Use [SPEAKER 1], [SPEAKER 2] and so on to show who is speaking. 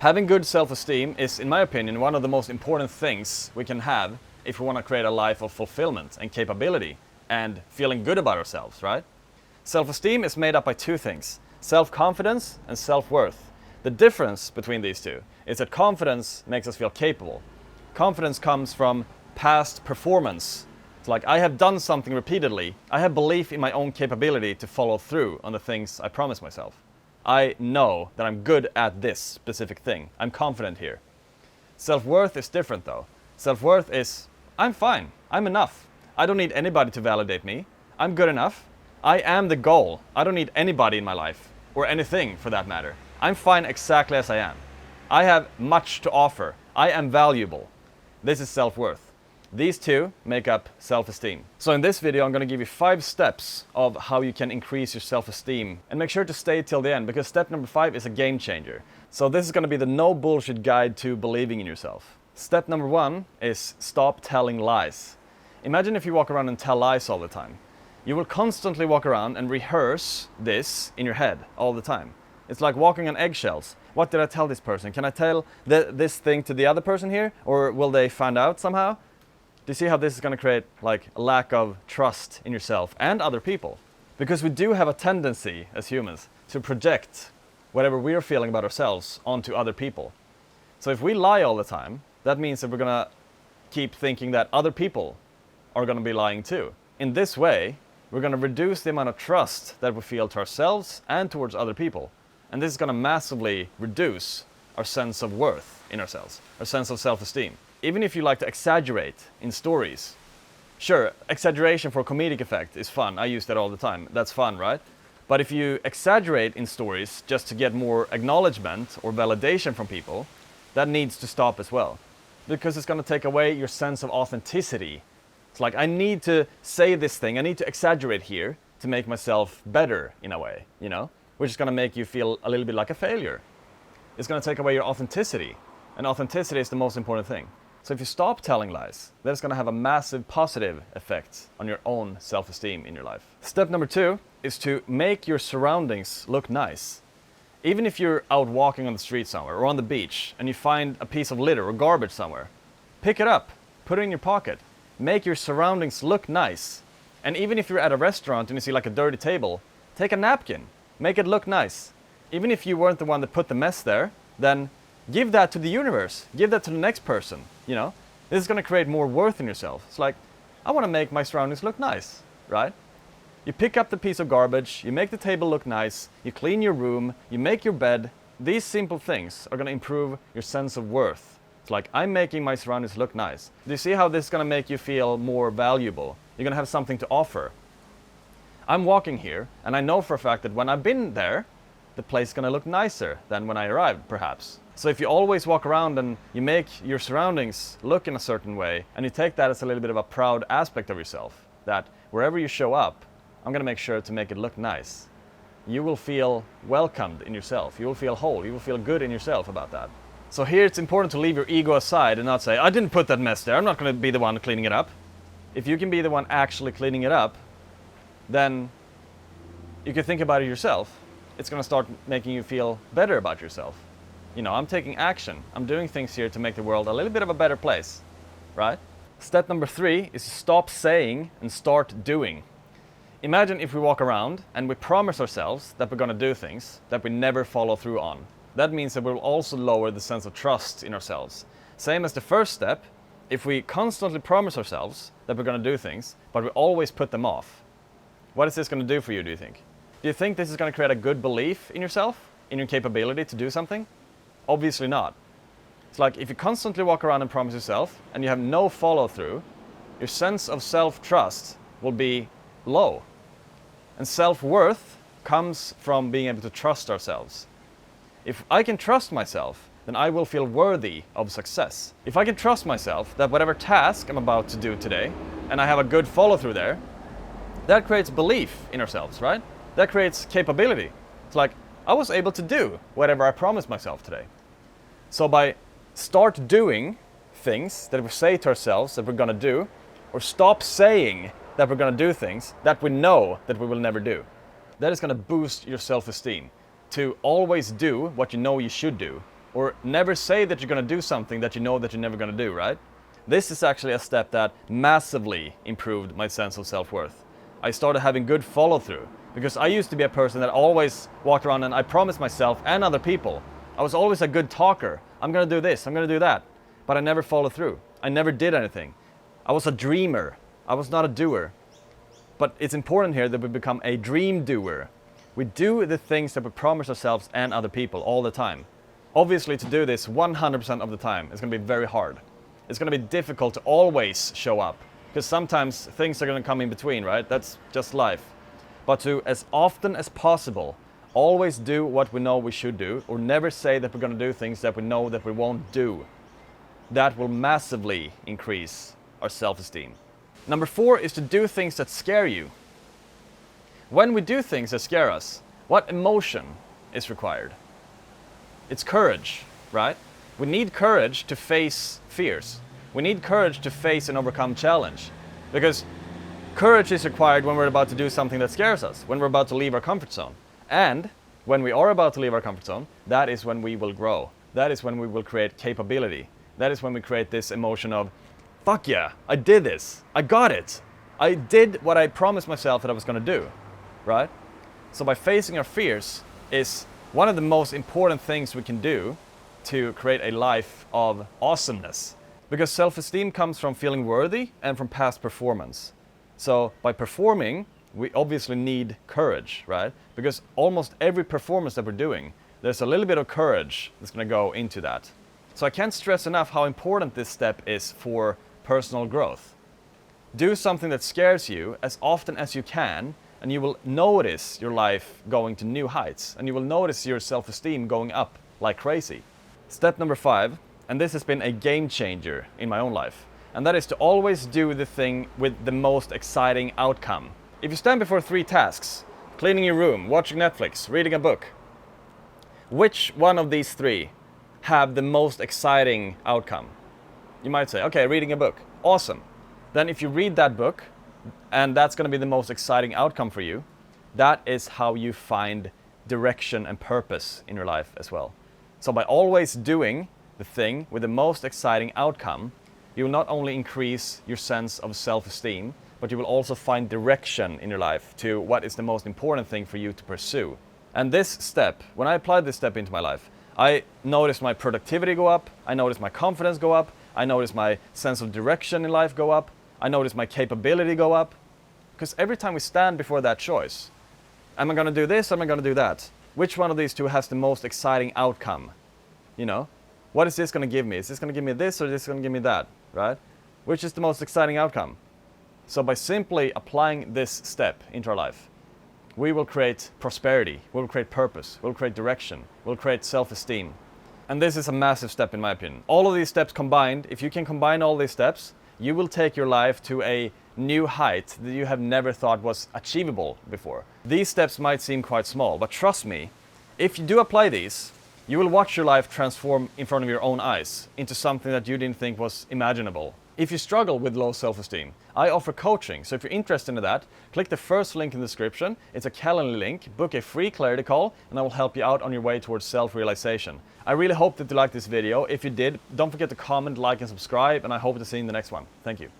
[SPEAKER 1] Having good self-esteem is, in my opinion, one of the most important things we can have if we want to create a life of fulfillment and capability and feeling good about ourselves, right? Self-esteem is made up by two things: self-confidence and self-worth. The difference between these two is that confidence makes us feel capable. Confidence comes from past performance. It's like, I have done something repeatedly. I have belief in my own capability to follow through on the things I promise myself. I know that I'm good at this specific thing. I'm confident here. Self-worth is different though. Self-worth is, I'm fine. I'm enough. I don't need anybody to validate me. I'm good enough. I am the goal. I don't need anybody in my life, or anything for that matter. I'm fine exactly as I am. I have much to offer. I am valuable. This is self-worth. These two make up self-esteem. So in this video, I'm going to give you 5 steps of how you can increase your self-esteem. And make sure to stay till the end, because step number 5 is a game changer. So this is going to be the no bullshit guide to believing in yourself. Step number 1 is stop telling lies. Imagine if you walk around and tell lies all the time. You will constantly walk around and rehearse this in your head all the time. It's like walking on eggshells. What did I tell this person? Can I tell this thing to the other person here? Or will they find out somehow? Do you see how this is going to create like a lack of trust in yourself and other people? Because we do have a tendency as humans to project whatever we're feeling about ourselves onto other people. So if we lie all the time, that means that we're going to keep thinking that other people are going to be lying too. In this way, we're going to reduce the amount of trust that we feel to ourselves and towards other people. And this is going to massively reduce our sense of worth in ourselves, our sense of self-esteem. Even if you like to exaggerate in stories, sure, exaggeration for comedic effect is fun. I use that all the time. That's fun, right? But if you exaggerate in stories just to get more acknowledgement or validation from people, that needs to stop as well. Because it's going to take away your sense of authenticity. It's like, I need to say this thing, I need to exaggerate here to make myself better in a way, you know? Which is going to make you feel a little bit like a failure. It's going to take away your authenticity. And authenticity is the most important thing. So if you stop telling lies, that's going to have a massive positive effect on your own self-esteem in your life. Step number 2 is to make your surroundings look nice. Even if you're out walking on the street somewhere or on the beach and you find a piece of litter or garbage somewhere, pick it up, put it in your pocket, make your surroundings look nice. And even if you're at a restaurant and you see like a dirty table, take a napkin, make it look nice. Even if you weren't the one that put the mess there, then give that to the universe. Give that to the next person, you know? This is going to create more worth in yourself. It's like, I want to make my surroundings look nice, right? You pick up the piece of garbage, you make the table look nice, you clean your room, you make your bed. These simple things are going to improve your sense of worth. It's like, I'm making my surroundings look nice. Do you see how this is going to make you feel more valuable? You're going to have something to offer. I'm walking here, and I know for a fact that when I've been there, the place is going to look nicer than when I arrived, perhaps. So if you always walk around and you make your surroundings look in a certain way, and you take that as a little bit of a proud aspect of yourself, that wherever you show up, I'm going to make sure to make it look nice. You will feel welcomed in yourself. You will feel whole. You will feel good in yourself about that. So here it's important to leave your ego aside and not say, I didn't put that mess there. I'm not going to be the one cleaning it up. If you can be the one actually cleaning it up, then you can think about it yourself. It's going to start making you feel better about yourself. You know, I'm taking action. I'm doing things here to make the world a little bit of a better place, right? Step number 3 is to stop saying and start doing. Imagine if we walk around and we promise ourselves that we're going to do things that we never follow through on. That means that we'll also lower the sense of trust in ourselves. Same as the first step, if we constantly promise ourselves that we're going to do things, but we always put them off, what is this going to do for you, do you think? Do you think this is going to create a good belief in yourself, in your capability to do something? Obviously not. It's like if you constantly walk around and promise yourself and you have no follow-through, your sense of self-trust will be low. And self-worth comes from being able to trust ourselves. If I can trust myself, then I will feel worthy of success. If I can trust myself that whatever task I'm about to do today, and I have a good follow-through there, that creates belief in ourselves, right? That creates capability. It's like, I was able to do whatever I promised myself today. So by start doing things that we say to ourselves that we're going to do, or stop saying that we're going to do things that we know that we will never do, that is going to boost your self-esteem. To always do what you know you should do, or never say that you're going to do something that you know that you're never going to do, right? This is actually a step that massively improved my sense of self-worth. I started having good follow-through, because I used to be a person that always walked around and I promised myself and other people, I was always a good talker. I'm going to do this, I'm going to do that. But I never followed through. I never did anything. I was a dreamer. I was not a doer. But it's important here that we become a dream doer. We do the things that we promise ourselves and other people all the time. Obviously, to do this 100% of the time is going to be very hard. It's going to be difficult to always show up, because sometimes things are going to come in between, right? That's just life. But to, as often as possible, always do what we know we should do, or never say that we're going to do things that we know that we won't do. That will massively increase our self-esteem. Number 4 is to do things that scare you. When we do things that scare us, what emotion is required? It's courage, right? We need courage to face fears. We need courage to face and overcome challenge. Because courage is required when we're about to do something that scares us, when we're about to leave our comfort zone. And when we are about to leave our comfort zone, that is when we will grow. That is when we will create capability. That is when we create this emotion of, fuck yeah, I did this. I got it. I did what I promised myself that I was going to do. Right? So by facing our fears is one of the most important things we can do to create a life of awesomeness. Because self-esteem comes from feeling worthy and from past performance. So by performing, we obviously need courage, right? Because almost every performance that we're doing, there's a little bit of courage that's going to go into that. So I can't stress enough how important this step is for personal growth. Do something that scares you as often as you can, and you will notice your life going to new heights, and you will notice your self-esteem going up like crazy. Step number 5, and this has been a game changer in my own life, and that is to always do the thing with the most exciting outcome. If you stand before 3 tasks, cleaning your room, watching Netflix, reading a book, which one of these 3 have the most exciting outcome? You might say, okay, reading a book, awesome. Then if you read that book, and that's going to be the most exciting outcome for you, that is how you find direction and purpose in your life as well. So by always doing the thing with the most exciting outcome, you will not only increase your sense of self-esteem, but you will also find direction in your life to what is the most important thing for you to pursue. And this step, when I applied this step into my life, I noticed my productivity go up, I noticed my confidence go up, I noticed my sense of direction in life go up, I noticed my capability go up. Because every time we stand before that choice, am I going to do this or am I going to do that? Which one of these 2 has the most exciting outcome? You know, what is this going to give me? Is this going to give me this or is this going to give me that? Right? Which is the most exciting outcome? So by simply applying this step into our life, we will create prosperity, we will create purpose, we will create direction, we will create self-esteem. And this is a massive step in my opinion. All of these steps combined, if you can combine all these steps, you will take your life to a new height that you have never thought was achievable before. These steps might seem quite small, but trust me, if you do apply these, you will watch your life transform in front of your own eyes into something that you didn't think was imaginable. If you struggle with low self-esteem, I offer coaching, so if you're interested in that, click the first link in the description. It's a Calendly link, book a free clarity call, and I will help you out on your way towards self-realization. I really hope that you liked this video. If you did, don't forget to comment, like, and subscribe, and I hope to see you in the next one. Thank you.